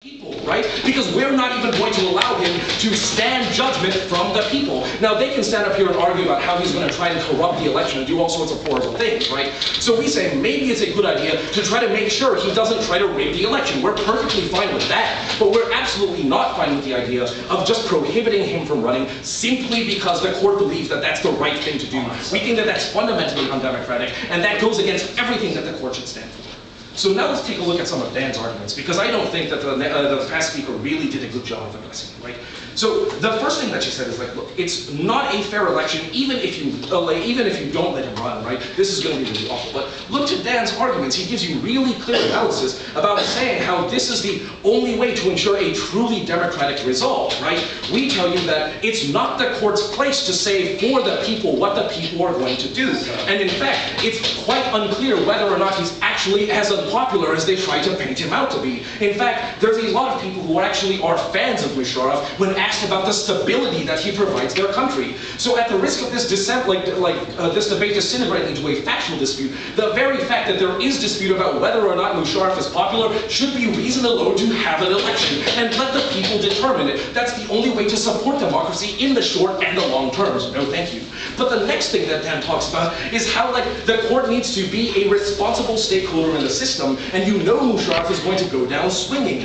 People, right? Because we're not even going to allow him to stand judgment from the people. Now, they can stand up here and argue about how he's going to try and corrupt the election and do all sorts of horrible things, right? So we say maybe it's a good idea to try to make sure he doesn't try to rig the election. We're perfectly fine with that, but we're absolutely not fine with the idea of just prohibiting him from running simply because the court believes that that's the right thing to do. We think that that's fundamentally undemocratic, and that goes against everything that the court should stand for. So now let's take a look at some of Dan's arguments, because I don't think that the past speaker really did a good job of addressing it, right? So the first thing that she said is like, look, it's not a fair election, even if you don't let him run, right? This is going to be really awful. But look to Dan's arguments. He gives you really clear analysis about saying how this is the only way to ensure a truly democratic result, right? We tell you that it's not the court's place to say for the people what the people are going to do. And in fact, it's quite unclear whether or not he's actually as unpopular as they try to paint him out to be. In fact, there's a lot of people who actually are fans of Musharraf when asked about the stability that he provides their country. So at the risk of this this debate disintegrating into a factual dispute, the very fact that there is dispute about whether or not Musharraf is popular should be reason alone to have an election and let the people determine it. That's the only way to support democracy in the short and the long terms. No, thank you. But the next thing that Dan talks about is how the court needs to be a responsible stakeholder in the system, and you know Musharraf is going to go down swinging.